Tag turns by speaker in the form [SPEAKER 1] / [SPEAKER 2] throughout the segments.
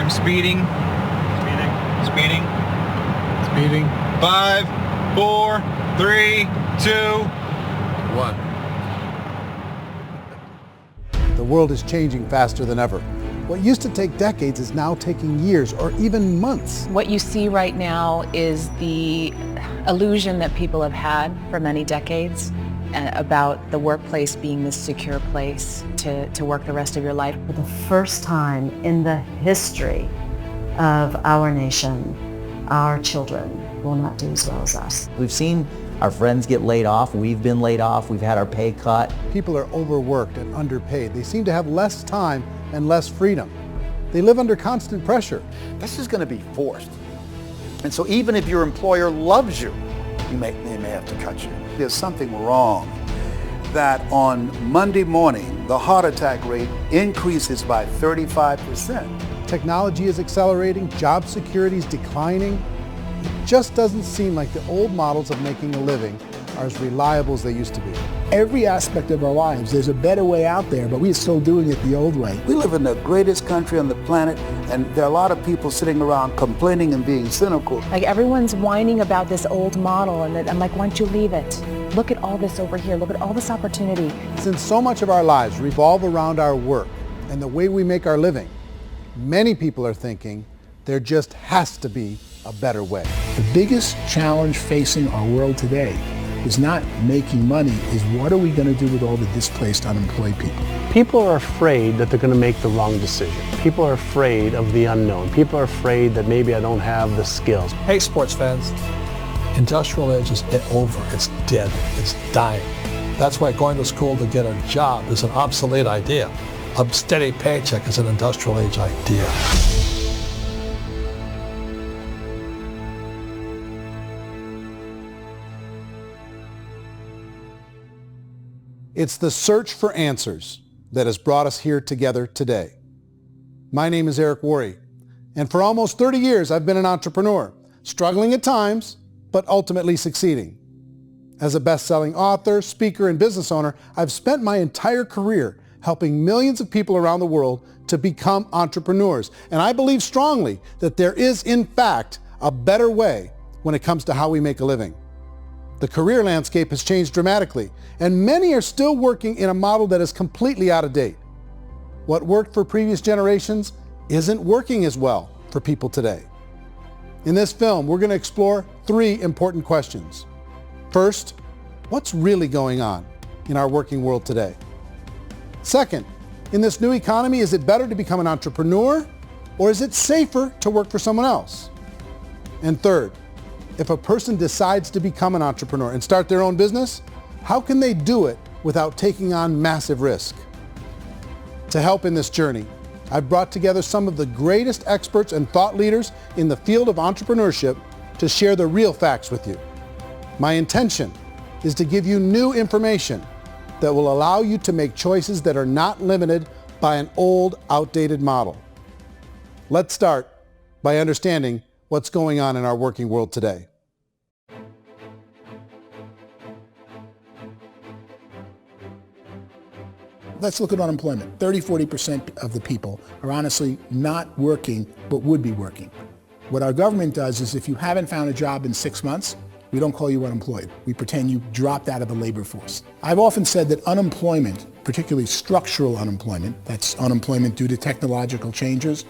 [SPEAKER 1] I'm speeding. Speeding.
[SPEAKER 2] Speeding.
[SPEAKER 1] 5, 4, 3, 2, 1.
[SPEAKER 3] The world is changing faster than ever. What used to take decades is now taking years or even months.
[SPEAKER 4] What you see right now is the illusion that people have had for many decades about the workplace being this secure place to work the rest of your life.
[SPEAKER 5] For the first time in the history of our nation, our children will not do as well as us.
[SPEAKER 6] We've seen our friends get laid off. We've been laid off. We've had our pay cut.
[SPEAKER 3] People are overworked and underpaid. They seem to have less time and less freedom. They live under constant pressure.
[SPEAKER 7] This is going to be forced. And so even if your employer loves you, they may have to cut you. There's something wrong that on Monday morning, the heart attack rate increases by 35%.
[SPEAKER 3] Technology is accelerating, job security is declining. It just doesn't seem like the old models of making a living are as reliable as they used to be.
[SPEAKER 8] Every aspect of our lives, there's a better way out there, but we're still doing it the old way.
[SPEAKER 7] We live in the greatest country on the planet, and there are a lot of people sitting around complaining and being cynical.
[SPEAKER 4] Like everyone's whining about this old model, and I'm like, why don't you leave it? Look at all this over here. Look at all this opportunity.
[SPEAKER 3] Since so much of our lives revolve around our work and the way we make our living, many people are thinking there just has to be a better way.
[SPEAKER 8] The biggest challenge facing our world today is not making money, is what are we going to do with all the displaced, unemployed people?
[SPEAKER 2] People are afraid that they're going to make the wrong decision. People are afraid of the unknown. People are afraid that maybe I don't have the skills.
[SPEAKER 9] Hey, sports fans, industrial age is over. It's dead. It's dying. That's why going to school to get a job is an obsolete idea. A steady paycheck is an industrial age idea.
[SPEAKER 3] It's the search for answers that has brought us here together today. My name is Eric Worre, and for almost 30 years I've been an entrepreneur, struggling at times, but ultimately succeeding. As a best-selling author, speaker, and business owner, I've spent my entire career helping millions of people around the world to become entrepreneurs. And I believe strongly that there is, in fact, a better way when it comes to how we make a living. The career landscape has changed dramatically, and many are still working in a model that is completely out of date. What worked for previous generations isn't working as well for people today. In this film, we're going to explore 3 important questions. First, what's really going on in our working world today? Second, in this new economy, is it better to become an entrepreneur, or is it safer to work for someone else? And third, if a person decides to become an entrepreneur and start their own business, how can they do it without taking on massive risk? To help in this journey, I've brought together some of the greatest experts and thought leaders in the field of entrepreneurship to share the real facts with you. My intention is to give you new information that will allow you to make choices that are not limited by an old, outdated model. Let's start by understanding what's going on in our working world today.
[SPEAKER 8] Let's look at unemployment. 30-40% of the people are honestly not working, but would be working. What our government does is if you haven't found a job in 6 months, we don't call you unemployed. We pretend you dropped out of the labor force. I've often said that unemployment, particularly structural unemployment, that's unemployment due to technological changes,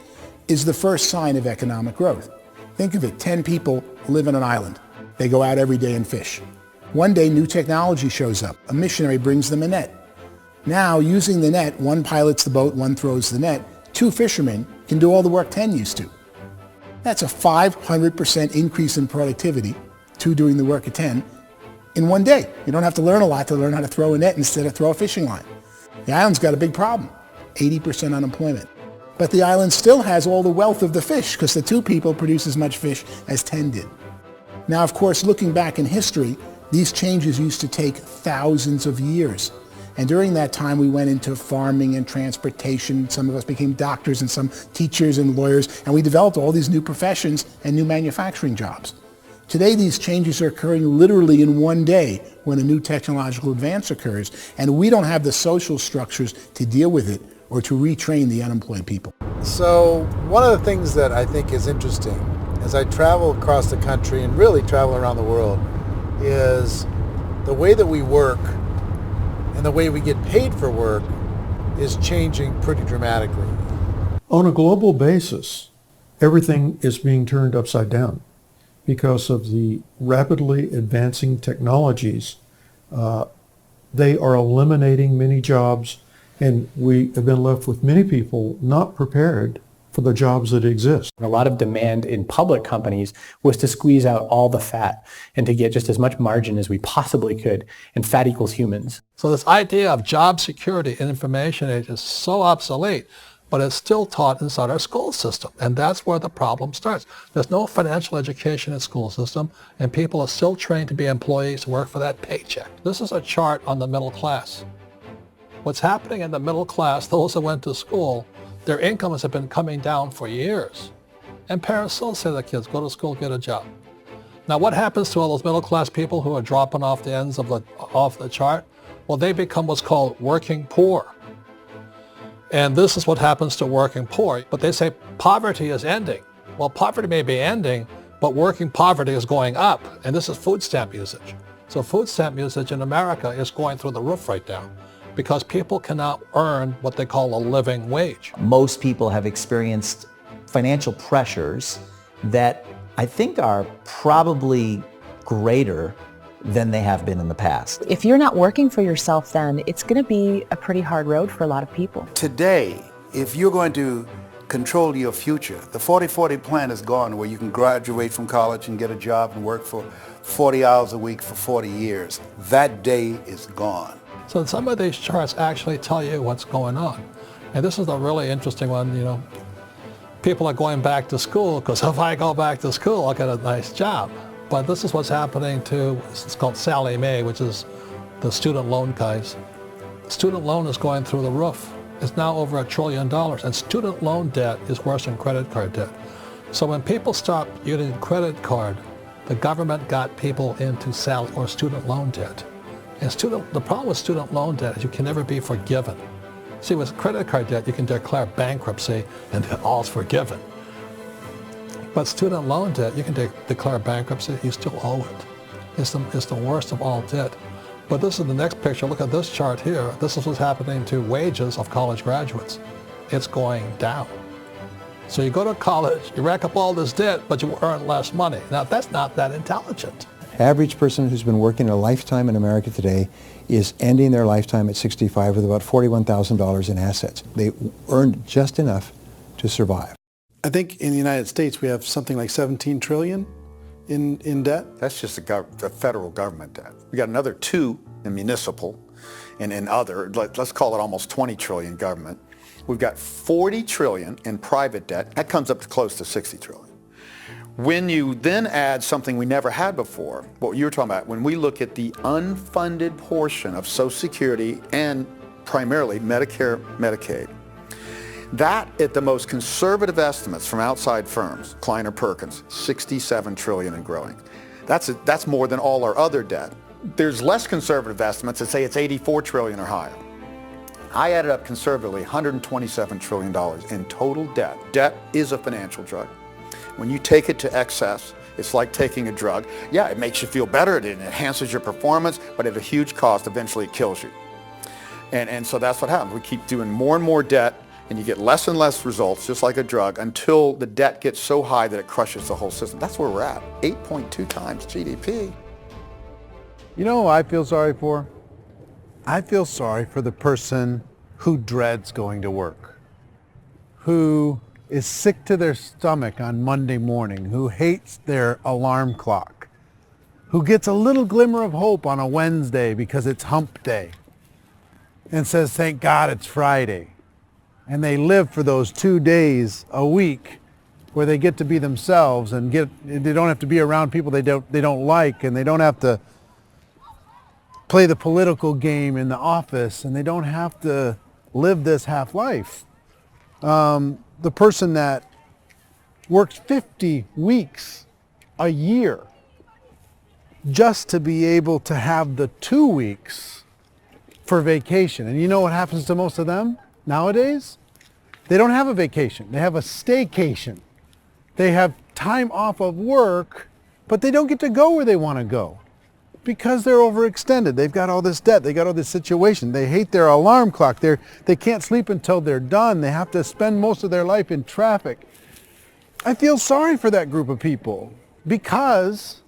[SPEAKER 8] is the first sign of economic growth. Think of it, 10 people live on an island. They go out every day and fish. One day, new technology shows up. A missionary brings them a net. Now, using the net, one pilots the boat, one throws the net. 2 fishermen can do all the work 10 used to. That's a 500% increase in productivity, 2 doing the work of 10, in one day. You don't have to learn a lot to learn how to throw a net instead of throw a fishing line. The island's got a big problem, 80% unemployment. But the island still has all the wealth of the fish because the 2 people produce as much fish as 10 did. Now, of course, looking back in history, these changes used to take thousands of years. And during that time, we went into farming and transportation. Some of us became doctors and some teachers and lawyers, and we developed all these new professions and new manufacturing jobs. Today, these changes are occurring literally in one day when a new technological advance occurs, and we don't have the social structures to deal with it or to retrain the unemployed people.
[SPEAKER 3] So one of the things that I think is interesting as I travel across the country and really travel around the world is the way that we work and the way we get paid for work is changing pretty dramatically.
[SPEAKER 10] On a global basis, everything is being turned upside down because of the rapidly advancing technologies. They are eliminating many jobs, and we have been left with many people not prepared for the jobs that exist.
[SPEAKER 11] A lot of demand in public companies was to squeeze out all the fat and to get just as much margin as we possibly could, and fat equals humans.
[SPEAKER 9] So this idea of job security in information age is so obsolete, but it's still taught inside our school system, and that's where the problem starts. There's no financial education in school system, and people are still trained to be employees who work for that paycheck. This is a chart on the middle class. What's happening in the middle class, those that went to school, their incomes have been coming down for years. And parents still say to their kids, go to school, get a job. Now what happens to all those middle class people who are dropping off the ends of the chart? Well, they become what's called working poor. And this is what happens to working poor. But they say poverty is ending. Well, poverty may be ending, but working poverty is going up. And this is food stamp usage. So food stamp usage in America is going through the roof right now because people cannot earn what they call a living wage.
[SPEAKER 6] Most people have experienced financial pressures that I think are probably greater than they have been in the past.
[SPEAKER 4] If you're not working for yourself, then it's going to be a pretty hard road for a lot of people.
[SPEAKER 7] Today, if you're going to control your future, the 40-40 plan is gone where you can graduate from college and get a job and work for 40 hours a week for 40 years. That day is gone.
[SPEAKER 9] So some of these charts actually tell you what's going on. And this is a really interesting one, you know. People are going back to school because if I go back to school, I'll get a nice job. But this is what's happening to, it's called Sallie Mae, which is the student loan guys. Student loan is going through the roof. It's now over $1 trillion, and student loan debt is worse than credit card debt. So when people stopped using credit card, the government got people into student loan debt. And the problem with student loan debt is you can never be forgiven. See, with credit card debt, you can declare bankruptcy and then all's forgiven. But student loan debt, you can declare bankruptcy, you still owe it. It's the worst of all debt. But this is the next picture. Look at this chart here. This is what's happening to wages of college graduates. It's going down. So you go to college, you rack up all this debt, but you earn less money. Now, that's not that intelligent.
[SPEAKER 12] Average person who's been working a lifetime in America today is ending their lifetime at 65 with about $41,000 in assets. They earned just enough to survive.
[SPEAKER 3] I think in the United States we have something like 17 trillion in debt.
[SPEAKER 7] That's just the federal government debt. We got another 2 in municipal and in other, let's call it almost 20 trillion government. We've got 40 trillion in private debt. That comes up to close to 60 trillion. When you then add something we never had before, what you were talking about, when we look at the unfunded portion of Social Security and primarily Medicare, Medicaid, that at the most conservative estimates from outside firms, Kleiner Perkins, 67 trillion and growing. That's more than all our other debt. There's less conservative estimates that say it's 84 trillion or higher. I added up conservatively $127 trillion in total debt. Debt is a financial drug. When you take it to excess, it's like taking a drug. Yeah, it makes you feel better, it enhances your performance, but at a huge cost, eventually it kills you. And so that's what happens. We keep doing more and more debt, and you get less and less results, just like a drug, until the debt gets so high that it crushes the whole system. That's where we're at, 8.2 times GDP.
[SPEAKER 3] You know who I feel sorry for? I feel sorry for the person who dreads going to work, who is sick to their stomach on Monday morning, who hates their alarm clock, who gets a little glimmer of hope on a Wednesday because it's hump day and says, thank God it's Friday. And they live for those 2 days a week where they get to be themselves and they don't have to be around people they don't like, and they don't have to play the political game in the office, and they don't have to live this half life. The person that works 50 weeks a year just to be able to have the 2 weeks for vacation. And you know what happens to most of them? Nowadays, they don't have a vacation. They have a staycation. They have time off of work, but they don't get to go where they want to go because they're overextended. They've got all this debt. They got all this situation. They hate their alarm clock. They can't sleep until they're done. They have to spend most of their life in traffic. I feel sorry for that group of people because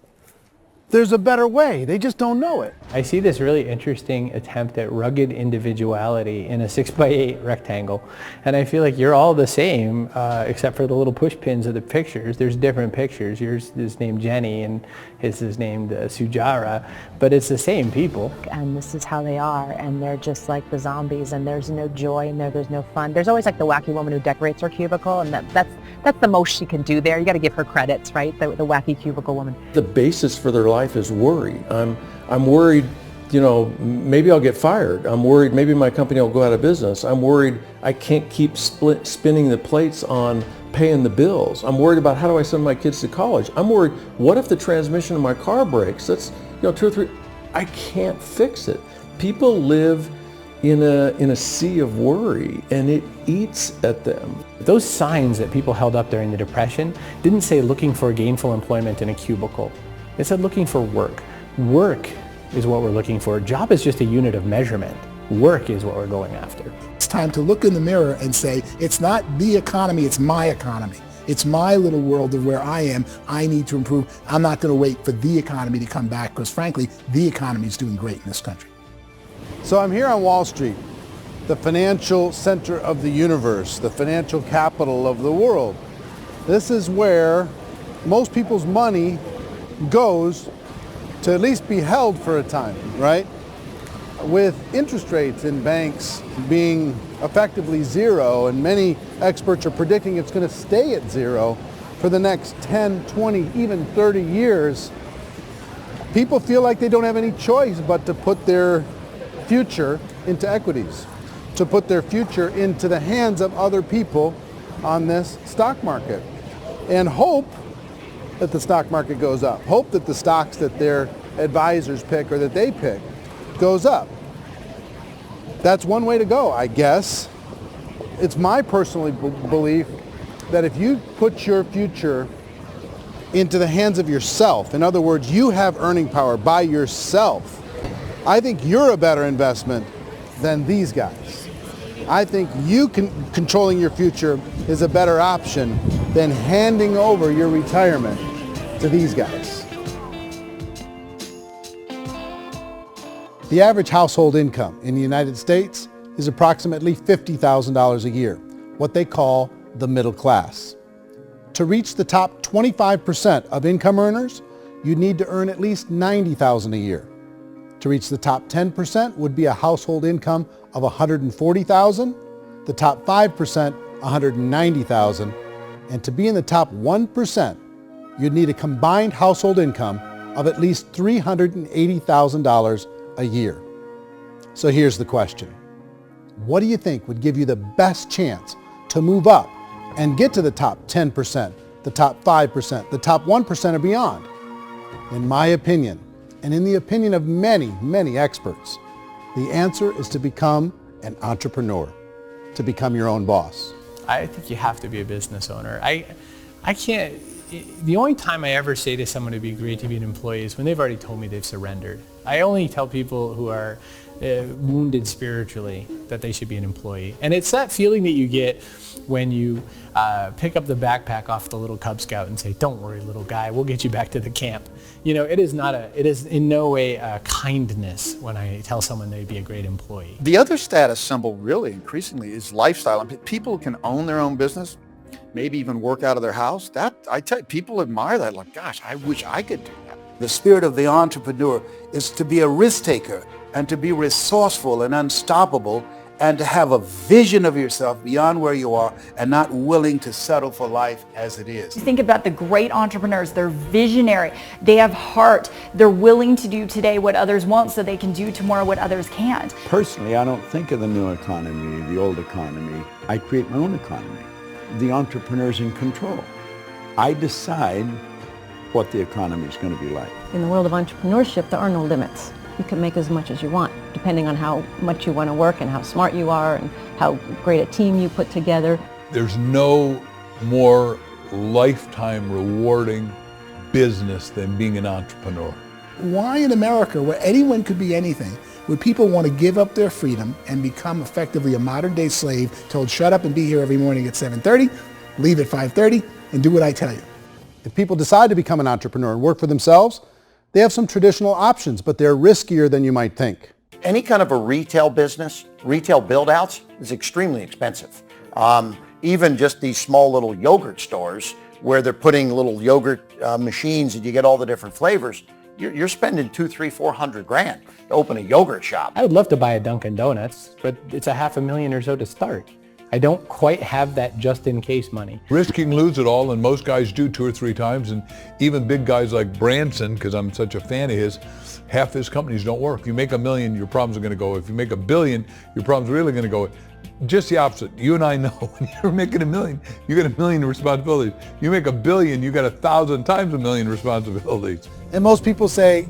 [SPEAKER 3] there's a better way. They just don't know it.
[SPEAKER 11] I see this really interesting attempt at rugged individuality in a 6x8 rectangle. And I feel like you're all the same, except for the little push pins of the pictures. There's different pictures. Yours is named Jenny and his is named Sujara, but it's the same people.
[SPEAKER 4] And this is how they are, and they're just like the zombies, and there's no joy in there, there's no fun. There's always like the wacky woman who decorates her cubicle, and that's the most she can do there. You got to give her credits, right? The wacky cubicle woman.
[SPEAKER 13] The basis for their life is worry. I'm worried, maybe I'll get fired. I'm worried maybe my company will go out of business. I'm worried I can't keep spinning the plates on paying the bills. I'm worried about how do I send my kids to college. I'm worried, what if the transmission of my car breaks? That's 2 or 3, I can't fix it. People live in a sea of worry, and it eats at them.
[SPEAKER 11] Those signs that people held up during the Depression didn't say looking for gainful employment in a cubicle. It said looking for work. Work is what we're looking for. Job is just a unit of measurement. Work is what we're going after.
[SPEAKER 8] It's time to look in the mirror and say, it's not the economy, it's my economy. It's my little world of where I am. I need to improve. I'm not going to wait for the economy to come back because, frankly, the economy is doing great in this country.
[SPEAKER 3] So I'm here on Wall Street, the financial center of the universe, the financial capital of the world. This is where most people's money goes to at least be held for a time, right? With interest rates in banks being effectively zero, and many experts are predicting it's going to stay at zero for the next 10, 20, even 30 years, people feel like they don't have any choice but to put their future into equities, to put their future into the hands of other people on this stock market, and hope that the stock market goes up, hope that the stocks that their advisors pick or that they pick goes up. That's one way to go, I guess. It's my personal belief that if you put your future into the hands of yourself, in other words, you have earning power by yourself, I think you're a better investment than these guys. I think you controlling your future is a better option than handing over your retirement to these guys. The average household income in the United States is approximately $50,000 a year, what they call the middle class. To reach the top 25% of income earners, you'd need to earn at least $90,000 a year. To reach the top 10% would be a household income of $140,000, the top 5%, $190,000, and to be in the top 1%, you'd need a combined household income of at least $380,000 a year. So here's the question. What do you think would give you the best chance to move up and get to the top 10%, the top 5%, the top 1% or beyond? In my opinion, and in the opinion of many, many experts, the answer is to become an entrepreneur, to become your own boss.
[SPEAKER 11] I think you have to be a business owner. I can't, the only time I ever say to someone it'd be great to be an employee is when they've already told me they've surrendered. I only tell people who are wounded spiritually that they should be an employee. And it's that feeling that you get when you pick up the backpack off the little Cub Scout and say, don't worry, little guy, we'll get you back to the camp. It is in no way a kindness when I tell someone they'd be a great employee.
[SPEAKER 7] The other status symbol really increasingly is lifestyle. And people can own their own business, maybe even work out of their house. That, I tell you, people admire that. Like, gosh, I wish I could do that. The spirit of the entrepreneur is to be a risk taker and to be resourceful and unstoppable and to have a vision of yourself beyond where you are and not willing to settle for life as it is.
[SPEAKER 14] Think about the great entrepreneurs. They're visionary. They have heart. They're willing to do today what others won't so they can do tomorrow what others can't.
[SPEAKER 15] Personally, I don't think of the new economy, the old economy. I create my own economy. The entrepreneur's in control. I decide what the economy is going to be like.
[SPEAKER 16] In the world of entrepreneurship, there are no limits. You can make as much as you want.
[SPEAKER 4] depending on how much you want to work and how smart you are and how great a team you put together.
[SPEAKER 1] There's no more lifetime rewarding business than being an entrepreneur.
[SPEAKER 8] Why in America, where anyone could be anything, would people want to give up their freedom and become effectively a modern-day slave, told shut up and be here every morning at 7:30, leave at 5:30, and do what I tell you?
[SPEAKER 3] If people decide to become an entrepreneur and work for themselves, they have some traditional options, but they're riskier than you might think.
[SPEAKER 16] Any kind of a retail business, retail build-outs, is extremely expensive. Even just these small little yogurt stores where they're putting little yogurt machines and you get all the different flavors, you're spending $200,000, $300,000, $400,000 to open a yogurt shop.
[SPEAKER 11] I would love to buy a Dunkin' Donuts, but it's $500,000 or so to start. I don't quite have that just-in-case money.
[SPEAKER 1] Risk you can lose it all, and most guys do 2 or 3 times, and even big guys like Branson, because I'm such a fan of his, half his companies don't work. If you make $1 million, your problems are going to go. If you make $1 billion, your problems are really going to go. Just the opposite. You and I know when you're making $1 million, you get $1 million responsibilities. You make $1 billion, you got 1,000 times $1 million responsibilities.
[SPEAKER 3] And most people say,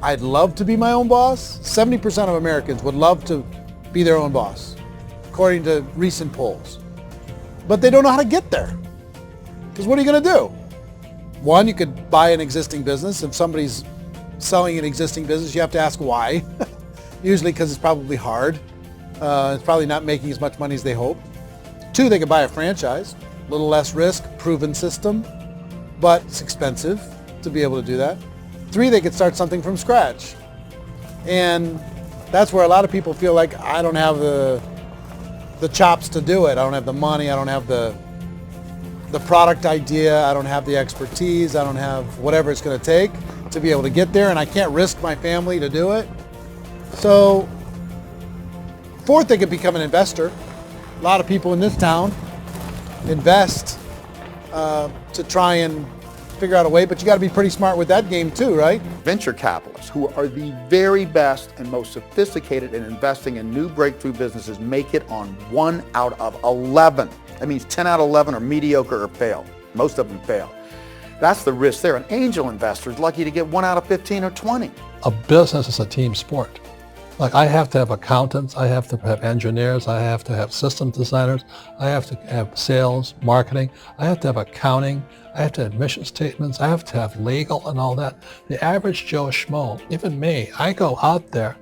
[SPEAKER 3] I'd love to be my own boss. 70% of Americans would love to be their own boss, according to recent polls. But they don't know how to get there. Because what are you going to do? One, you could buy an existing business. If somebody's selling an existing business, you have to ask why. Usually because it's probably hard. It's probably not making as much money as they hope. 2, they could buy a franchise. A little less risk, proven system, but it's expensive to be able to do that. 3, they could start something from scratch. And that's where a lot of people feel like, I don't have the chops to do it. I don't have the money. I don't have the product idea. I don't have the expertise. I don't have whatever it's going to take to be able to get there, and I can't risk my family to do it. So 4th, they could become an investor. A lot of people in this town invest to try and figure out a way, but you got to be pretty smart with that game too, right?
[SPEAKER 7] Venture capitalists, who are the very best and most sophisticated in investing in new breakthrough businesses, make it on 1 out of 11. That means 10 out of 11 are mediocre or fail. Most of them fail. That's the risk there. An angel investor is lucky to get 1 out of 15 or 20.
[SPEAKER 9] A business is a team sport. Like, I have to have accountants, I have to have engineers, I have to have system designers, I have to have sales, marketing, I have to have accounting, I have to have mission statements, I have to have legal and all that. The average Joe Schmo, even me, I go out there,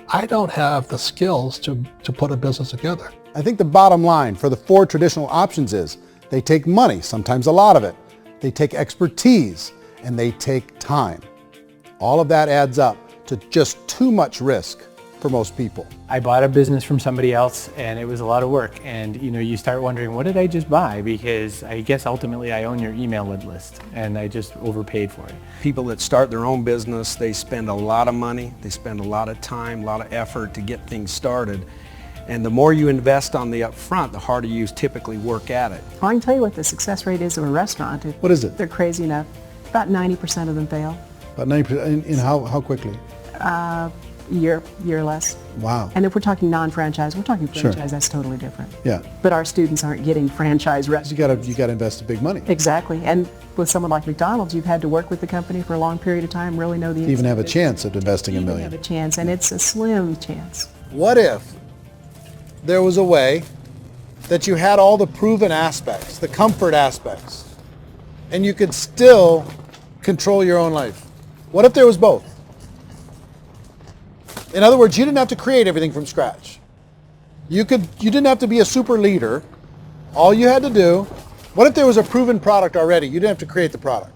[SPEAKER 9] I don't have the skills to put a business together.
[SPEAKER 3] I think the bottom line for the 4 traditional options is they take money, sometimes a lot of it. They take expertise, and they take time. All of that adds up to just too much risk for most people.
[SPEAKER 11] I bought a business from somebody else, and it was a lot of work. And you start wondering, what did I just buy? Because I guess ultimately I own your email list, and I just overpaid for it.
[SPEAKER 17] People that start their own business, they spend a lot of money, they spend a lot of time, a lot of effort to get things started. And the more you invest on the upfront, the harder you typically work at it.
[SPEAKER 18] I can tell you what the success rate is of a restaurant.
[SPEAKER 3] What is it?
[SPEAKER 18] They're crazy enough. About 90% of them fail.
[SPEAKER 3] About 90%, in how quickly?
[SPEAKER 18] Year or less.
[SPEAKER 3] Wow.
[SPEAKER 18] And if we're talking non-franchise, we're talking franchise,
[SPEAKER 3] Sure.
[SPEAKER 18] That's totally different.
[SPEAKER 3] Yeah.
[SPEAKER 18] But our students aren't getting franchise restaurants.
[SPEAKER 3] You got to invest big money.
[SPEAKER 18] Exactly. And with someone like McDonald's, you've had to work with the company for a long period of time, really know the
[SPEAKER 3] To even have a
[SPEAKER 18] business.
[SPEAKER 3] chance at investing $1 million.
[SPEAKER 18] Have a chance, and it's a slim chance.
[SPEAKER 3] What if there was a way that you had all the proven aspects, the comfort aspects, and you could still control your own life? What if there was both? In other words, you didn't have to create everything from scratch. You didn't have to be a super leader. All you had to do, what if there was a proven product already? You didn't have to create the product.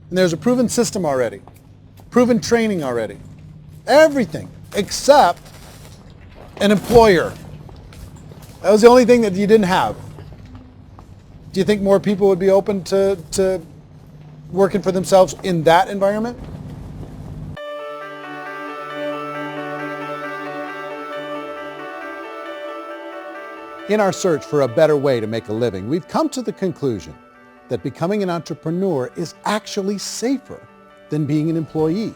[SPEAKER 3] And there's a proven system already, proven training already. Everything except an employer. That was the only thing that you didn't have. Do you think more people would be open to working for themselves in that environment? In our search for a better way to make a living, we've come to the conclusion that becoming an entrepreneur is actually safer than being an employee.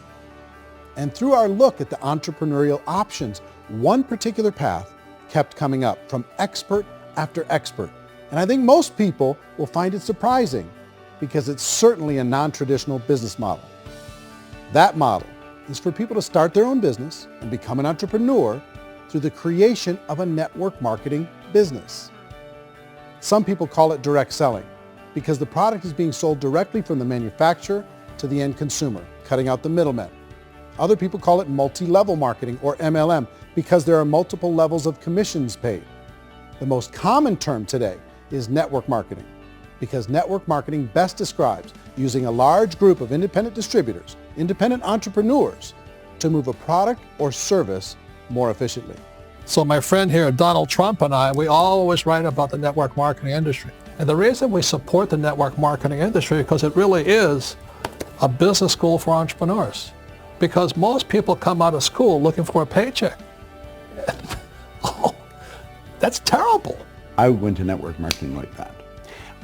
[SPEAKER 3] And through our look at the entrepreneurial options, one particular path kept coming up from expert after expert. And I think most people will find it surprising because it's certainly a non-traditional business model. That model is for people to start their own business and become an entrepreneur through the creation of a network marketing business. Some people call it direct selling because the product is being sold directly from the manufacturer to the end consumer, cutting out the middlemen. Other people call it multi-level marketing, or MLM, because there are multiple levels of commissions paid. The most common term today is network marketing, because network marketing best describes using a large group of independent distributors, independent entrepreneurs, to move a product or service more efficiently.
[SPEAKER 9] So my friend here, Donald Trump, and I, we always write about the network marketing industry. And the reason we support the network marketing industry is because it really is a business school for entrepreneurs. Because most people come out of school looking for a paycheck. Oh, that's terrible.
[SPEAKER 15] I went to network marketing like that.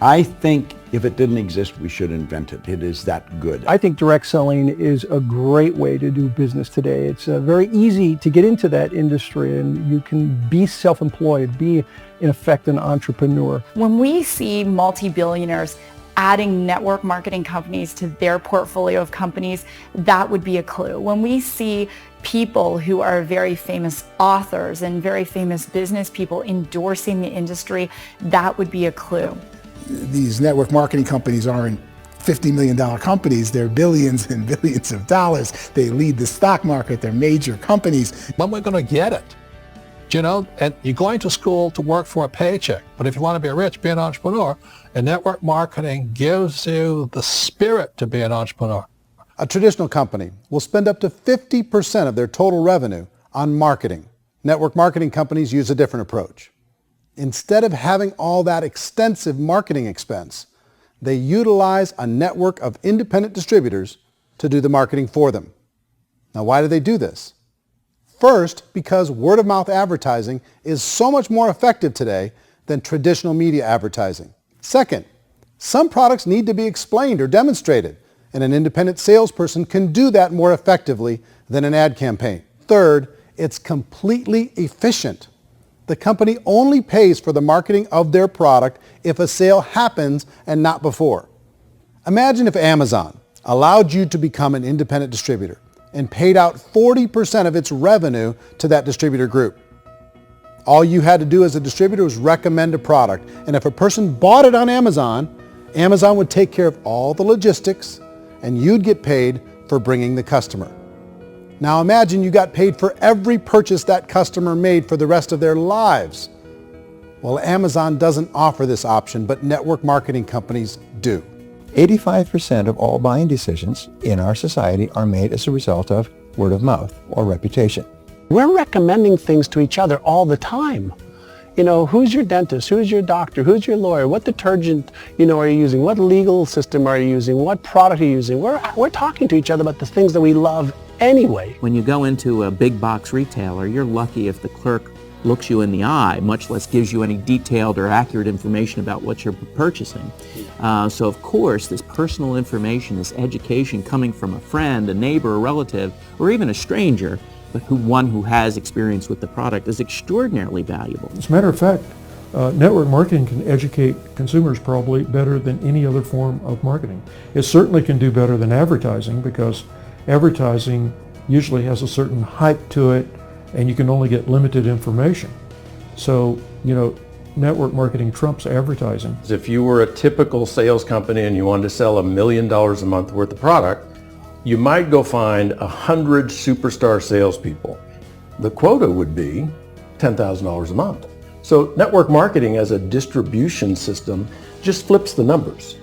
[SPEAKER 15] I think if it didn't exist, we should invent it. It is that good.
[SPEAKER 19] I think direct selling is a great way to do business today. It's very easy to get into that industry, and you can be self-employed, be in effect an entrepreneur.
[SPEAKER 14] When we see multi-billionaires adding network marketing companies to their portfolio of companies, that would be a clue. When we see people who are very famous authors and very famous business people endorsing the industry, that would be a clue.
[SPEAKER 8] These network marketing companies aren't $50 million companies. They're billions and billions of dollars. They lead the stock market. They're major companies.
[SPEAKER 9] When we're going to get it? You know, and you're going to school to work for a paycheck. But if you want to be rich, be an entrepreneur. And network marketing gives you the spirit to be an entrepreneur.
[SPEAKER 3] A traditional company will spend up to 50% of their total revenue on marketing. Network marketing companies use a different approach. Instead of having all that extensive marketing expense, they utilize a network of independent distributors to do the marketing for them. Now, why do they do this? First, because word-of-mouth advertising is so much more effective today than traditional media advertising. Second, some products need to be explained or demonstrated, and an independent salesperson can do that more effectively than an ad campaign. Third, it's completely efficient. The company only pays for the marketing of their product if a sale happens and not before. Imagine if Amazon allowed you to become an independent distributor and paid out 40% of its revenue to that distributor group. All you had to do as a distributor was recommend a product, and if a person bought it on Amazon, Amazon would take care of all the logistics, and you'd get paid for bringing the customer. Now imagine you got paid for every purchase that customer made for the rest of their lives. Well, Amazon doesn't offer this option, but network marketing companies do.
[SPEAKER 12] 85% of all buying decisions in our society are made as a result of word of mouth or reputation.
[SPEAKER 2] We're recommending things to each other all the time. You know, who's your dentist? Who's your doctor? Who's your lawyer? What detergent, are you using? What legal system are you using? What product are you using? We're talking to each other about the things that we love anyway.
[SPEAKER 20] When you go into a big box retailer, you're lucky if the clerk looks you in the eye, much less gives you any detailed or accurate information about what you're purchasing. So of course, this personal information, this education coming from a friend, a neighbor, a relative, or even a stranger, but one who has experience with the product is extraordinarily valuable.
[SPEAKER 10] As a matter of fact, network marketing can educate consumers probably better than any other form of marketing. It certainly can do better than advertising because advertising usually has a certain hype to it and you can only get limited information. So, network marketing trumps advertising.
[SPEAKER 13] If you were a typical sales company and you wanted to sell $1 million a month worth of product, you might go find 100 superstar salespeople. The quota would be $10,000 a month. So network marketing as a distribution system just flips the numbers.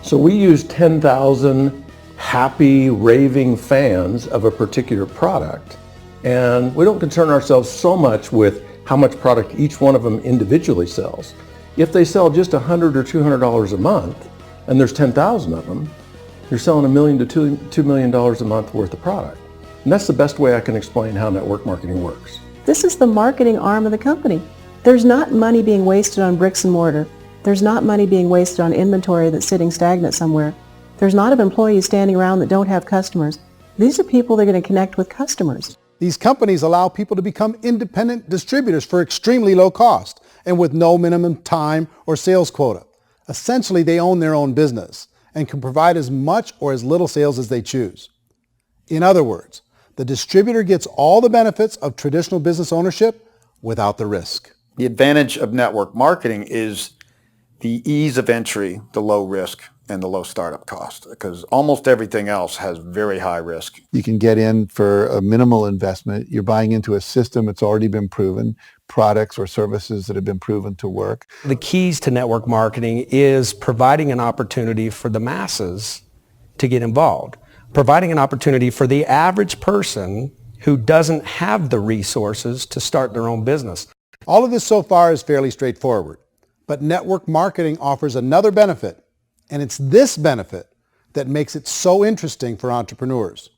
[SPEAKER 13] So we use 10,000 happy, raving fans of a particular product, and we don't concern ourselves so much with how much product each one of them individually sells. If they sell just $100 or $200 a month, and there's 10,000 of them, you're selling $1 million to $2 million a month worth of product. And that's the best way I can explain how network marketing works.
[SPEAKER 18] This is the marketing arm of the company. There's not money being wasted on bricks and mortar. There's not money being wasted on inventory that's sitting stagnant somewhere. There's not of employees standing around that don't have customers. These are people that are going to connect with customers.
[SPEAKER 3] These companies allow people to become independent distributors for extremely low cost and with no minimum time or sales quota. Essentially, they own their own business and can provide as much or as little sales as they choose. In other words, The distributor gets all the benefits of traditional business ownership without the risk.
[SPEAKER 7] The advantage of network marketing is the ease of entry, the low risk, and the low startup cost, because almost everything else has very high risk.
[SPEAKER 12] You can get in for a minimal investment. You're buying into a system that's already been proven, products or services that have been proven to work.
[SPEAKER 17] The keys to network marketing is providing an opportunity for the masses to get involved, providing an opportunity for the average person who doesn't have the resources to start their own business.
[SPEAKER 3] All of this so far is fairly straightforward, but network marketing offers another benefit, and it's this benefit that makes it so interesting for entrepreneurs.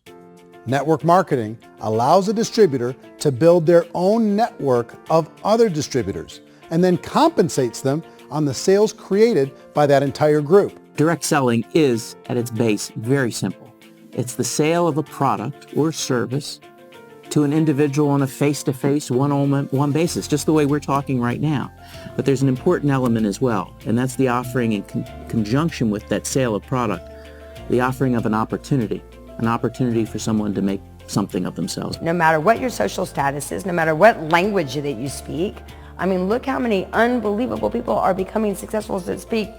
[SPEAKER 3] Network marketing allows a distributor to build their own network of other distributors and then compensates them on the sales created by that entire group.
[SPEAKER 20] Direct selling is, at its base, very simple. It's the sale of a product or service to an individual on a face-to-face, one-on-one basis, just the way we're talking right now. But there's an important element as well, and that's the offering in conjunction with that sale of product, the offering of an opportunity for someone to make something of themselves.
[SPEAKER 21] No matter what your social status is, no matter what language that you speak, I mean, look how many unbelievable people are becoming successful that speak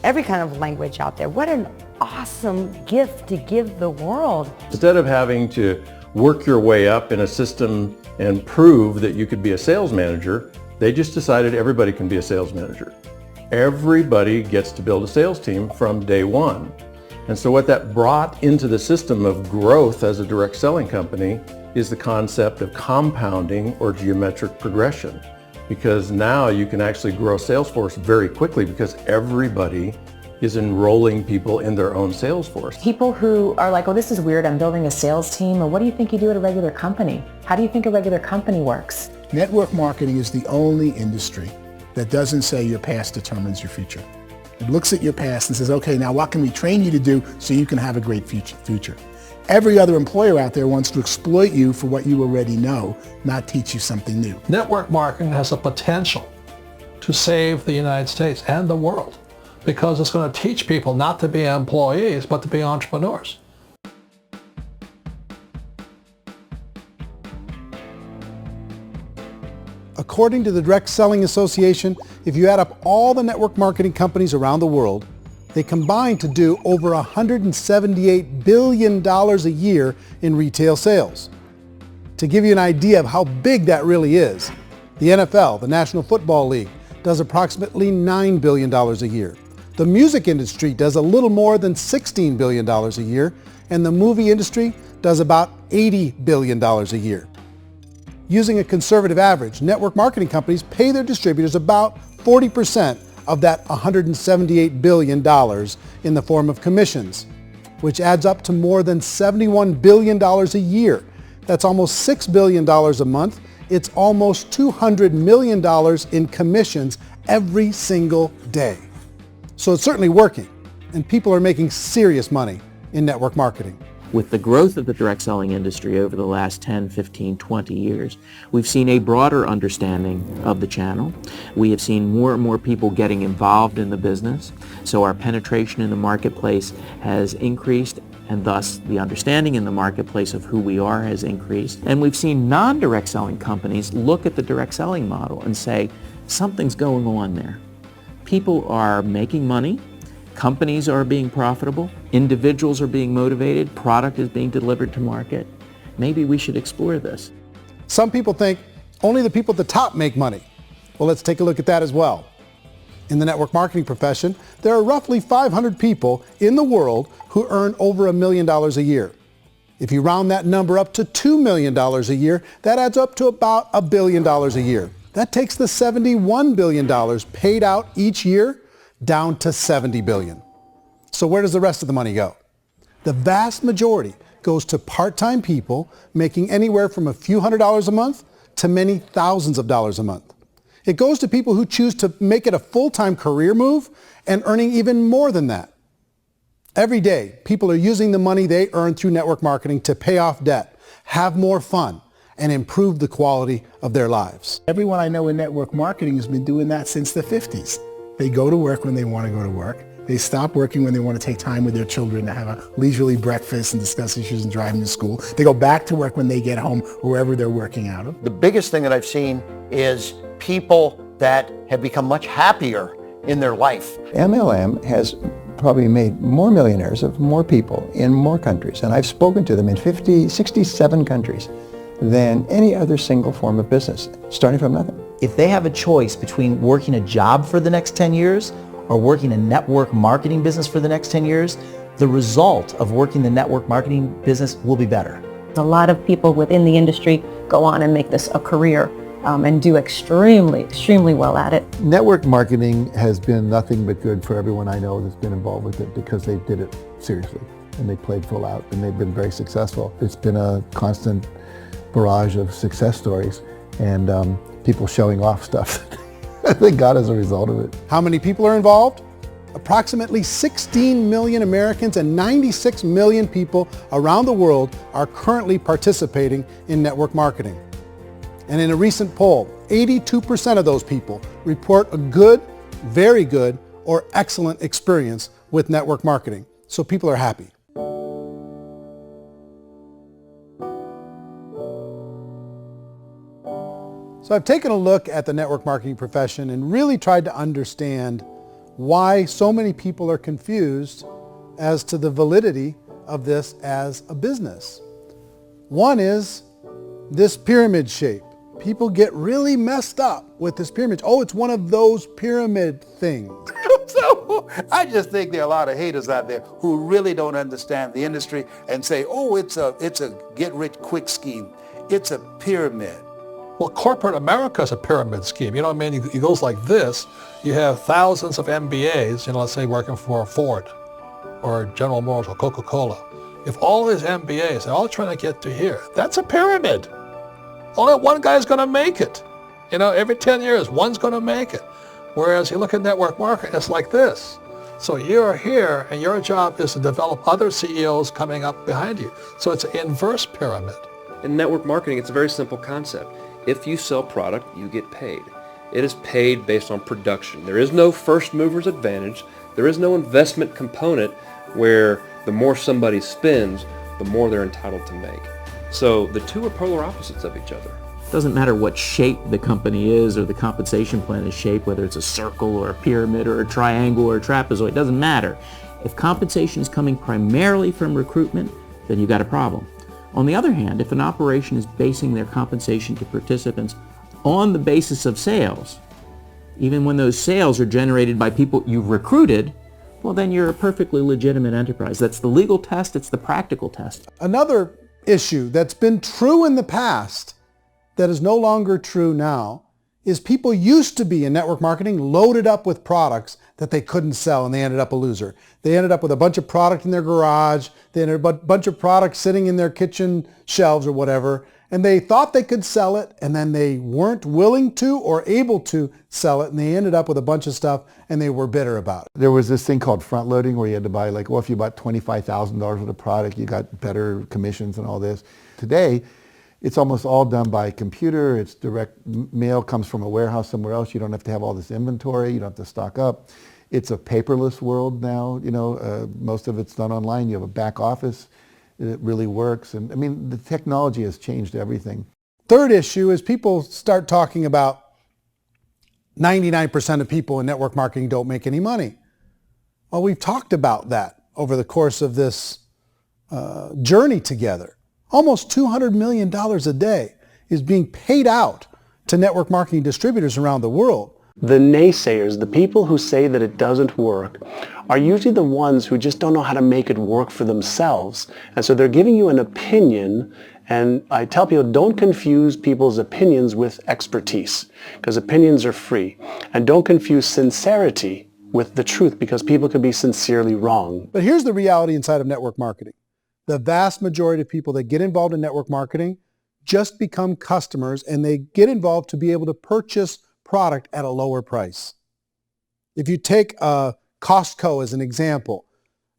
[SPEAKER 21] every kind of language out there. What an awesome gift to give the world.
[SPEAKER 13] Instead of having to work your way up in a system and prove that you could be a sales manager, they just decided everybody can be a sales manager. Everybody gets to build a sales team from day one. And so what that brought into the system of growth as a direct selling company is the concept of compounding or geometric progression. Because now you can actually grow a sales force very quickly because everybody is enrolling people in their own sales force.
[SPEAKER 4] People who are like, oh, this is weird, I'm building a sales team. Or what do you think you do at a regular company? How do you think a regular company works?
[SPEAKER 8] Network marketing is the only industry that doesn't say your past determines your future. It looks at your past and says, okay, now what can we train you to do so you can have a great future? Every other employer out there wants to exploit you for what you already know, not teach you something new.
[SPEAKER 9] Network marketing has the potential to save the United States and the world because it's going to teach people not to be employees, but to be entrepreneurs.
[SPEAKER 3] According to the Direct Selling Association, if you add up all the network marketing companies around the world, they combine to do over $178 billion a year in retail sales. To give you an idea of how big that really is, the NFL, the National Football League, does approximately $9 billion a year. The music industry does a little more than $16 billion a year, and the movie industry does about $80 billion a year. Using a conservative average, network marketing companies pay their distributors about 40% of that $178 billion in the form of commissions, which adds up to more than $71 billion a year. That's almost $6 billion a month. It's almost $200 million in commissions every single day. So it's certainly working, and people are making serious money in network marketing.
[SPEAKER 20] With the growth of the direct selling industry over the last 10, 15, 20 years, we've seen a broader understanding of the channel. We have seen more and more people getting involved in the business, so our penetration in the marketplace has increased, and thus the understanding in the marketplace of who we are has increased. And we've seen non-direct selling companies look at the direct selling model and say, something's going on there. People are making money. Companies are being profitable, individuals are being motivated, product is being delivered to market. Maybe we should explore this.
[SPEAKER 3] Some people think only the people at the top make money. Well, let's take a look at that as well. In the network marketing profession, there are roughly 500 people in the world who earn over $1 million a year. If you round that number up to $2 million a year, that adds up to about $1 billion a year. That takes the $71 billion paid out each year down to $70 billion. So where does the rest of the money go? The vast majority goes to part-time people making anywhere from a few $100s a month to many thousands of dollars a month. It goes to people who choose to make it a full-time career move and earning even more than that. Every day, people are using the money they earn through network marketing to pay off debt, have more fun, and improve the quality of their lives.
[SPEAKER 8] Everyone I know in network marketing has been doing that since the 50s. They go to work when they want to go to work. They stop working when they want to take time with their children to have a leisurely breakfast and discuss issues and driving to school. They go back to work when they get home, wherever they're working out of.
[SPEAKER 16] The biggest thing that I've seen is people that have become much happier in their life.
[SPEAKER 12] MLM has probably made more millionaires of more people in more countries, and I've spoken to them in 67 countries, than any other single form of business, starting from nothing.
[SPEAKER 6] If they have a choice between working a job for the next 10 years or working a network marketing business for the next 10 years, the result of working the network marketing business will be better.
[SPEAKER 4] A lot of people within the industry go on and make this a career and do extremely well at it.
[SPEAKER 5] Network marketing has been nothing but good for everyone I know that's been involved with it because they did it seriously and they played full out and they've been very successful. It's been a constant barrage of success stories and people showing off stuff that they got as a result of it.
[SPEAKER 3] How many people are involved? Approximately 16 million Americans and 96 million people around the world are currently participating in network marketing. And in a recent poll, 82% of those people report a good, very good, or excellent experience with network marketing. So people are happy. So I've taken a look at the network marketing profession and really tried to understand why so many people are confused as to the validity of this as a business. One is this pyramid shape. People get really messed up with this pyramid. Oh, it's one of those pyramid things.
[SPEAKER 7] So I just think there are a lot of haters out there who really don't understand the industry and say, oh, it's a get-rich-quick scheme. It's a pyramid.
[SPEAKER 9] Well, corporate America is a pyramid scheme. You know what I mean? It goes like this. You have thousands of MBAs, let's say working for Ford or General Motors or Coca-Cola. If all these MBAs, they're all trying to get to here, that's a pyramid. Only one guy's going to make it. Every 10 years, one's going to make it. Whereas you look at network marketing, it's like this. So you're here, and your job is to develop other CEOs coming up behind you. So it's an inverse pyramid.
[SPEAKER 13] In network marketing, it's a very simple concept. If you sell product, you get paid. It is paid based on production. There is no first mover's advantage. There is no investment component where the more somebody spends, the more they're entitled to make. So the two are polar opposites of each other.
[SPEAKER 20] It doesn't matter what shape the company is or the compensation plan is shaped, whether it's a circle or a pyramid or a triangle or a trapezoid, it doesn't matter. If compensation is coming primarily from recruitment, then you've got a problem. On the other hand, if an operation is basing their compensation to participants on the basis of sales, even when those sales are generated by people you've recruited, well, then you're a perfectly legitimate enterprise. That's the legal test, it's the practical test.
[SPEAKER 3] Another issue that's been true in the past that is no longer true now is people used to be in network marketing loaded up with products that they couldn't sell and they ended up a loser. They ended up with a bunch of product in their garage, they ended up with a bunch of products sitting in their kitchen shelves or whatever, and they thought they could sell it and then they weren't willing to or able to sell it and they ended up with a bunch of stuff and they were bitter about it.
[SPEAKER 5] There was this thing called front loading where you had to buy if you bought $25,000 worth of product, you got better commissions and all this. Today, it's almost all done by computer. It's direct mail comes from a warehouse somewhere else. You don't have to have all this inventory. You don't have to stock up. It's a paperless world now. Most of it's done online. You have a back office. It really works. And I mean, the technology has changed everything.
[SPEAKER 3] Third issue is people start talking about 99% of people in network marketing don't make any money. Well, we've talked about that over the course of this journey together. Almost $200 million a day is being paid out to network marketing distributors around the world.
[SPEAKER 2] The naysayers, the people who say that it doesn't work, are usually the ones who just don't know how to make it work for themselves. And so they're giving you an opinion, and I tell people don't confuse people's opinions with expertise, because opinions are free. And don't confuse sincerity with the truth, because people can be sincerely wrong.
[SPEAKER 3] But here's the reality inside of network marketing. The vast majority of people that get involved in network marketing just become customers, and they get involved to be able to purchase product at a lower price. If you take Costco as an example,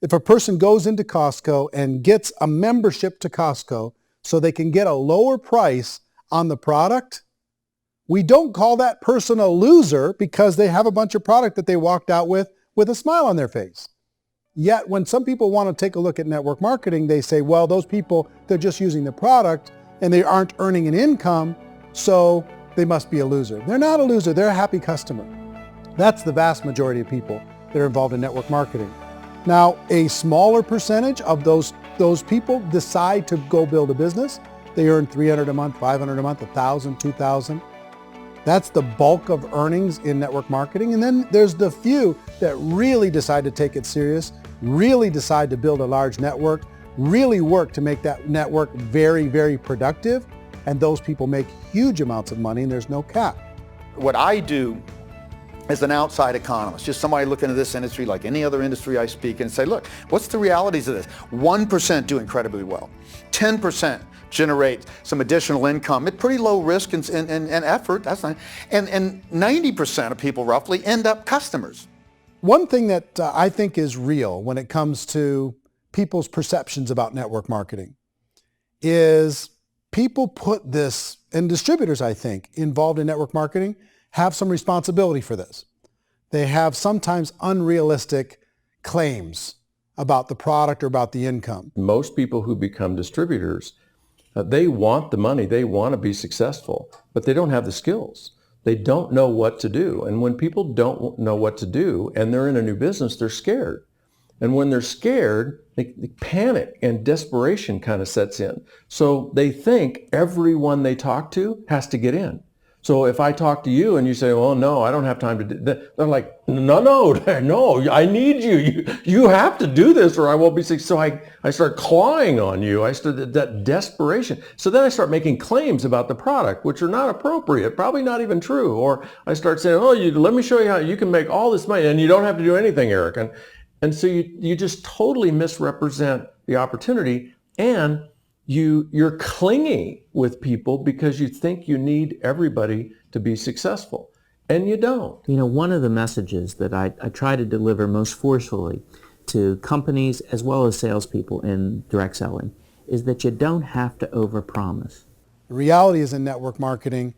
[SPEAKER 3] if a person goes into Costco and gets a membership to Costco so they can get a lower price on the product, we don't call that person a loser because they have a bunch of product that they walked out with with a smile on their face. Yet when some people want to take a look at network marketing, they say, well, those people, they're just using the product and they aren't earning an income, so they must be a loser. They're not a loser, they're a happy customer. That's the vast majority of people that are involved in network marketing. Now, a smaller percentage of those people decide to go build a business. They earn $300 a month, $500 a month, $1,000, $2,000. That's the bulk of earnings in network marketing. And then there's the few that really decide to take it serious, really decide to build a large network, really work to make that network very, very productive. And those people make huge amounts of money and there's no cap.
[SPEAKER 7] What I do as an outside economist, just somebody looking at this industry like any other industry I speak and say, look, what's the realities of this? 1% do incredibly well. 10% generate some additional income at pretty low risk and effort. That's not, and 90% of people roughly end up customers.
[SPEAKER 3] One thing that I think is real when it comes to people's perceptions about network marketing is people put this, and distributors, I think, involved in network marketing have some responsibility for this. They have sometimes unrealistic claims about the product or about the income.
[SPEAKER 13] Most people who become distributors, they want the money, they want to be successful, but they don't have the skills. They don't know what to do. And when people don't know what to do and they're in a new business, they're scared. And when they're scared, they panic and desperation kind of sets in. So they think everyone they talk to has to get in. So if I talk to you and you say, well, no, I don't have time to do that, they're like, no, I need you. You have to do this or I won't be successful. So I start clawing on you. I start that desperation. So then I start making claims about the product, which are not appropriate, probably not even true. Or I start saying, oh, let me show you how you can make all this money and you don't have to do anything, Eric. And so you just totally misrepresent the opportunity and you're clingy with people because you think you need everybody to be successful, and you don't.
[SPEAKER 20] You know, one of the messages that I try to deliver most forcefully to companies as well as salespeople in direct selling is that you don't have to overpromise.
[SPEAKER 3] The reality is in network marketing,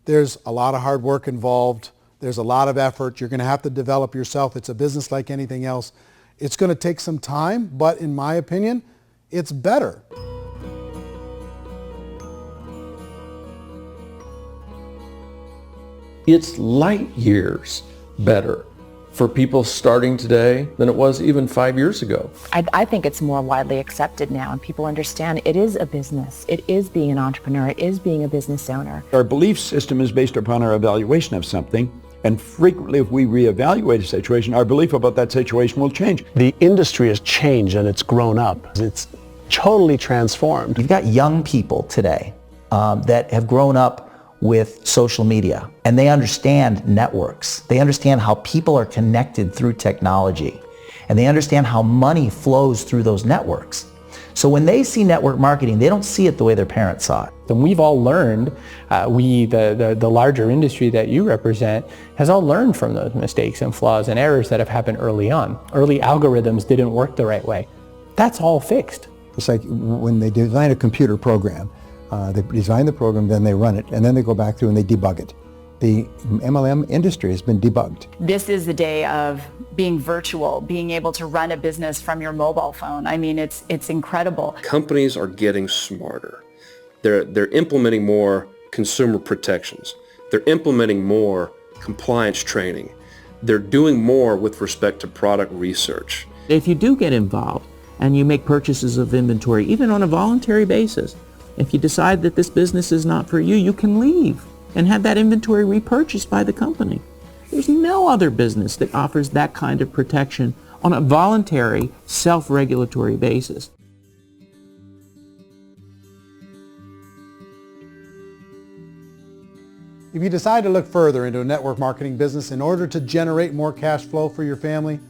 [SPEAKER 3] there's a lot of hard work involved. There's a lot of effort. You're going to have to develop yourself. It's a business like anything else. It's going to take some time, but in my opinion, it's better.
[SPEAKER 13] It's light years better for people starting today than it was even 5 years ago.
[SPEAKER 4] I think it's more widely accepted now, and people understand it is a business. It is being an entrepreneur. It is being a business owner.
[SPEAKER 15] Our belief system is based upon our evaluation of something, and frequently if we reevaluate a situation, our belief about that situation will change.
[SPEAKER 2] The industry has changed and it's grown up. It's totally transformed.
[SPEAKER 6] You've got young people today that have grown up with social media, and they understand networks. They understand how people are connected through technology, and they understand how money flows through those networks. So when they see network marketing, they don't see it the way their parents saw it.
[SPEAKER 11] And we've all learned, the larger industry that you represent, has all learned from those mistakes and flaws and errors that have happened early on. Early algorithms didn't work the right way. That's all fixed.
[SPEAKER 12] It's like when they design a computer program, they design the program, then they run it, and then they go back through and they debug it. The MLM industry has been debugged.
[SPEAKER 14] This is the day of being virtual, being able to run a business from your mobile phone. I mean, it's incredible.
[SPEAKER 1] Companies are getting smarter. They're implementing more consumer protections. They're implementing more compliance training. They're doing more with respect to product research.
[SPEAKER 20] If you do get involved and you make purchases of inventory, even on a voluntary basis, if you decide that this business is not for you, you can leave and have that inventory repurchased by the company. There's no other business that offers that kind of protection on a voluntary, self-regulatory basis.
[SPEAKER 3] If you decide to look further into a network marketing business in order to generate more cash flow for your family,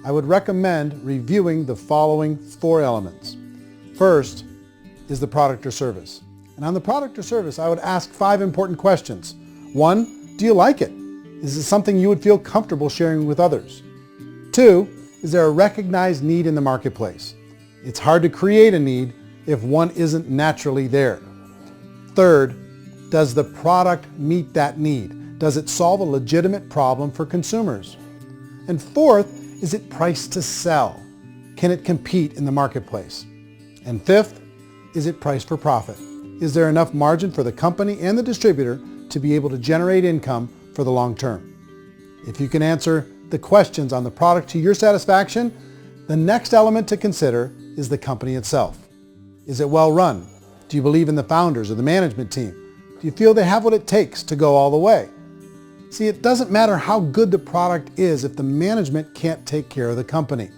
[SPEAKER 3] I would recommend reviewing the following 4 elements. First is the product or service. And on the product or service, I would ask 5 important questions. 1, do you like it? Is it something you would feel comfortable sharing with others? 2, is there a recognized need in the marketplace? It's hard to create a need if one isn't naturally there. 3rd, does the product meet that need? Does it solve a legitimate problem for consumers? And 4th, is it priced to sell? Can it compete in the marketplace? And fifth, is it priced for profit? Is there enough margin for the company and the distributor to be able to generate income for the long term? If you can answer the questions on the product to your satisfaction, the next element to consider is the company itself. Is it well run? Do you believe in the founders or the management team? Do you feel they have what it takes to go all the way? See, it doesn't matter how good the product is if the management can't take care of the company.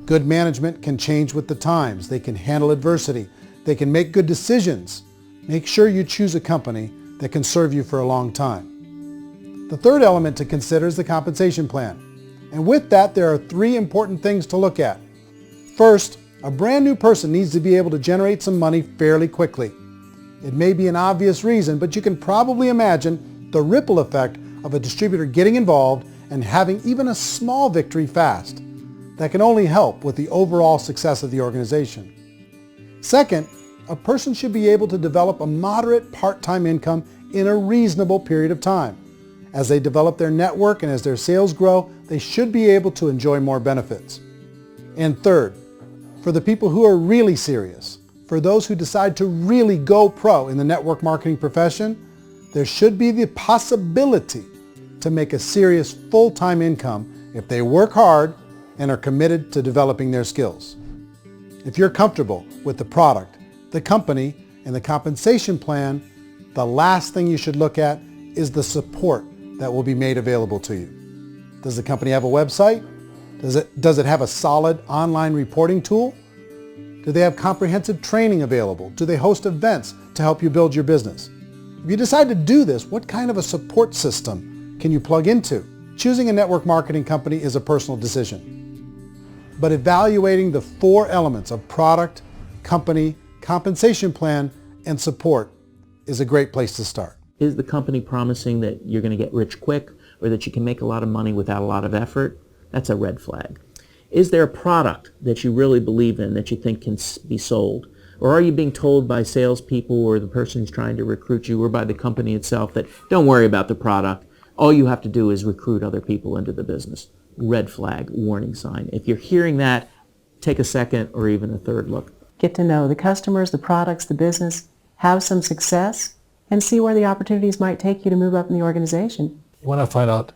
[SPEAKER 3] Good management can change with the times. They can handle adversity. They can make good decisions. Make sure you choose a company that can serve you for a long time. The third element to consider is the compensation plan. And with that, there are 3 important things to look at. First, a brand new person needs to be able to generate some money fairly quickly. It may be an obvious reason, but you can probably imagine the ripple effect of a distributor getting involved and having even a small victory fast. That can only help with the overall success of the organization. Second, a person should be able to develop a moderate part-time income in a reasonable period of time. As they develop their network and as their sales grow, they should be able to enjoy more benefits. And third, for the people who are really serious, for those who decide to really go pro in the network marketing profession, there should be the possibility to make a serious full-time income if they work hard and are committed to developing their skills. If you're comfortable with the product, the company, and the compensation plan, the last thing you should look at is the support that will be made available to you. Does the company have a website? Does it have a solid online reporting tool? Do they have comprehensive training available? Do they host events to help you build your business? If you decide to do this, what kind of a support system can you plug into? Choosing a network marketing company is a personal decision. But evaluating the 4 elements of product, company, compensation plan, and support is a great place to start.
[SPEAKER 20] Is the company promising that you're going to get rich quick or that you can make a lot of money without a lot of effort? That's a red flag. Is there a product that you really believe in that you think can be sold? Or are you being told by salespeople or the person who's trying to recruit you or by the company itself that don't worry about the product, all you have to do is recruit other people into the business? Red flag, warning sign. If you're hearing that, take a second or even a third look.
[SPEAKER 18] Get to know the customers, the products, the business, have some success, and see where the opportunities might take you to move up in the organization.
[SPEAKER 9] You want to find out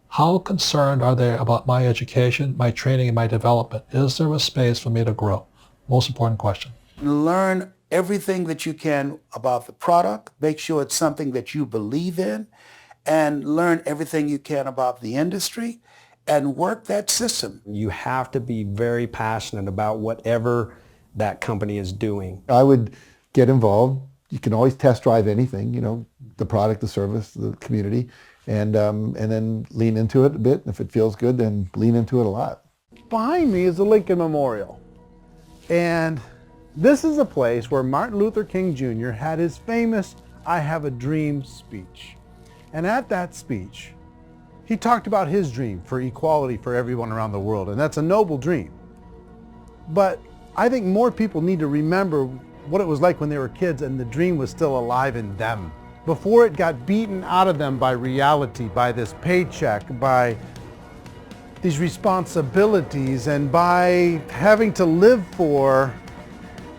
[SPEAKER 9] how concerned are they about my education, my training, and my development? Is there a space for me to grow? Most important question.
[SPEAKER 7] Learn everything that you can about the product. Make sure it's something that you believe in, and learn everything you can about the industry and work that system.
[SPEAKER 17] You have to be very passionate about whatever that company is doing.
[SPEAKER 5] I would get involved. You can always test drive anything, the product, the service, the community, and then lean into it a bit. If it feels good, then lean into it a lot.
[SPEAKER 3] Behind me is the Lincoln Memorial. And this is a place where Martin Luther King Jr. had his famous "I Have a Dream" speech. And at that speech, he talked about his dream for equality for everyone around the world, and that's a noble dream. But I think more people need to remember what it was like when they were kids and the dream was still alive in them. Before it got beaten out of them by reality, by this paycheck, by these responsibilities, and by having to live for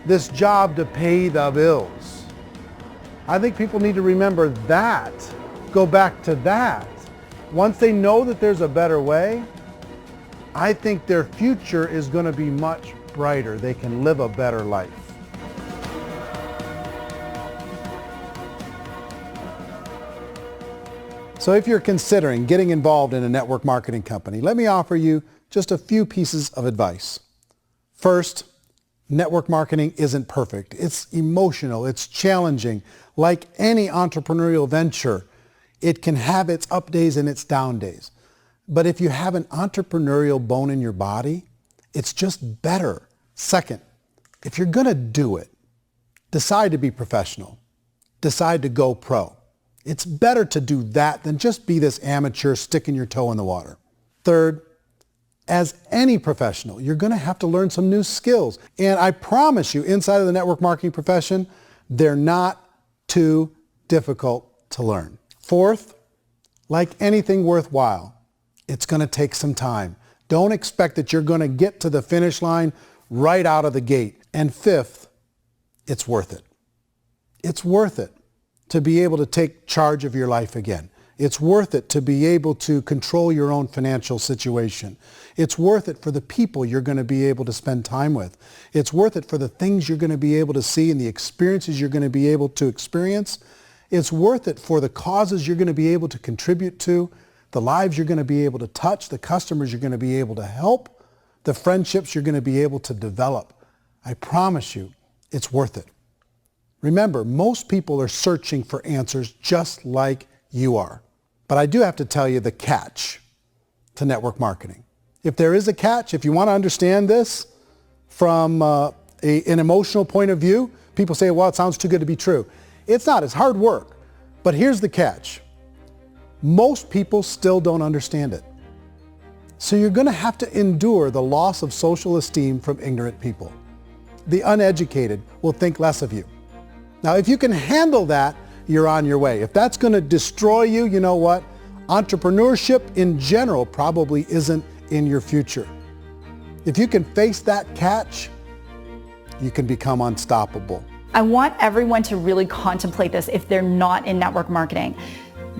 [SPEAKER 3] this job to pay the bills. I think people need to remember that, go back to that. Once they know that there's a better way, I think their future is going to be much brighter. They can live a better life. So if you're considering getting involved in a network marketing company, let me offer you just a few pieces of advice. First, network marketing isn't perfect. It's emotional, it's challenging. Like any entrepreneurial venture, it can have its up days and its down days. But if you have an entrepreneurial bone in your body, it's just better. Second, if you're going to do it, decide to be professional. Decide to go pro. It's better to do that than just be this amateur sticking your toe in the water. Third, as any professional, you're going to have to learn some new skills. And I promise you, inside of the network marketing profession, they're not too difficult to learn. Fourth, like anything worthwhile, it's going to take some time. Don't expect that you're going to get to the finish line right out of the gate. And fifth, it's worth it. It's worth it to be able to take charge of your life again. It's worth it to be able to control your own financial situation. It's worth it for the people you're going to be able to spend time with. It's worth it for the things you're going to be able to see and the experiences you're going to be able to experience. It's worth it for the causes you're going to be able to contribute to, the lives you're going to be able to touch, the customers you're going to be able to help, the friendships you're going to be able to develop. I promise you, it's worth it. Remember, most people are searching for answers just like you are. But I do have to tell you the catch to network marketing. If there is a catch, if you want to understand this from an emotional point of view, people say, well, it sounds too good to be true. It's not. It's hard work. But here's the catch. Most people still don't understand it. So you're going to have to endure the loss of social esteem from ignorant people. The uneducated will think less of you. Now, if you can handle that, you're on your way. If that's going to destroy you, you know what? Entrepreneurship in general probably isn't in your future. If you can face that catch, you can become unstoppable.
[SPEAKER 14] I want everyone to really contemplate this if they're not in network marketing.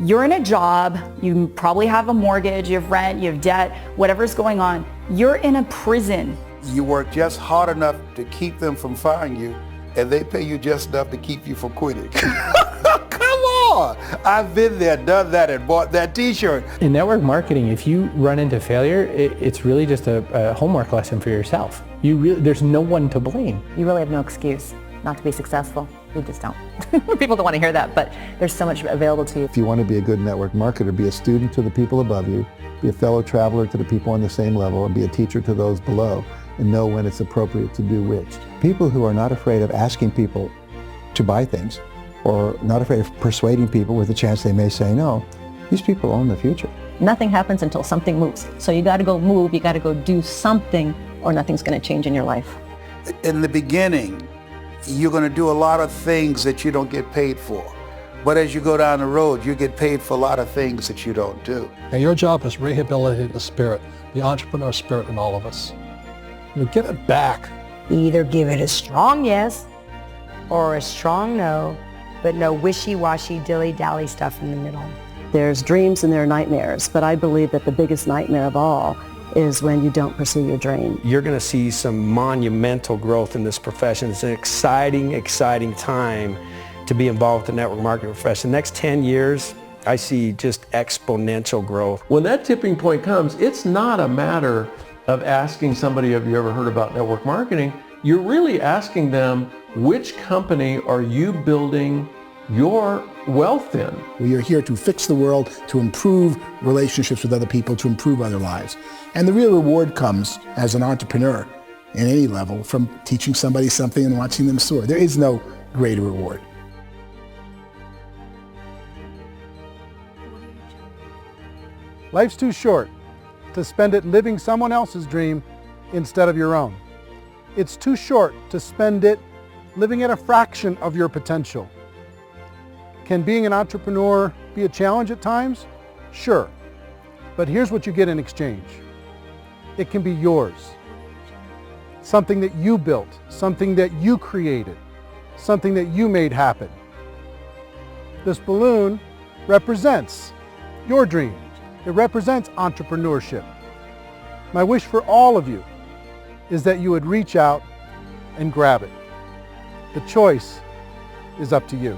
[SPEAKER 14] You're in a job, you probably have a mortgage, you have rent, you have debt, whatever's going on. You're in a prison.
[SPEAKER 7] You work just hard enough to keep them from firing you, and they pay you just enough to keep you from quitting. Come on! I've been there, done that, and bought that t-shirt.
[SPEAKER 11] In network marketing, if you run into failure, it's really just a homework lesson for yourself. There's no one to blame.
[SPEAKER 4] You really have no excuse not to be successful. You just don't. People don't want to hear that, but there's so much available to you.
[SPEAKER 5] If you want to be a good network marketer, be a student to the people above you, be a fellow traveler to the people on the same level, and be a teacher to those below, and know when it's appropriate to do which. People who are not afraid of asking people to buy things, or not afraid of persuading people with a chance they may say no, these people own the future.
[SPEAKER 18] Nothing happens until something moves. So you got to go move, you got to go do something, or nothing's going to change in your life.
[SPEAKER 7] In the beginning, you're going to do a lot of things that you don't get paid for. But as you go down the road, you get paid for a lot of things that you don't do.
[SPEAKER 9] And your job is rehabilitate the spirit, the entrepreneur spirit in all of us. You get it back.
[SPEAKER 21] Either give it a strong yes or a strong no, but no wishy-washy, dilly-dally stuff in the middle.
[SPEAKER 18] There's dreams and there are nightmares, but I believe that the biggest nightmare of all is when you don't pursue your dream.
[SPEAKER 17] You're going to see some monumental growth in this profession. It's an exciting, exciting time to be involved with the network marketing profession. The next 10 years, I see just exponential growth.
[SPEAKER 13] When that tipping point comes, it's not a matter of asking somebody, have you ever heard about network marketing? You're really asking them, which company are you building your wealth in?
[SPEAKER 8] We are here to fix the world, to improve relationships with other people, to improve other lives. And the real reward comes as an entrepreneur in any level from teaching somebody something and watching them soar. There is no greater reward.
[SPEAKER 3] Life's too short to spend it living someone else's dream instead of your own. It's too short to spend it living at a fraction of your potential. Can being an entrepreneur be a challenge at times? Sure. But here's what you get in exchange. It can be yours. Something that you built, something that you created, something that you made happen. This balloon represents your dream. It represents entrepreneurship. My wish for all of you is that you would reach out and grab it. The choice is up to you.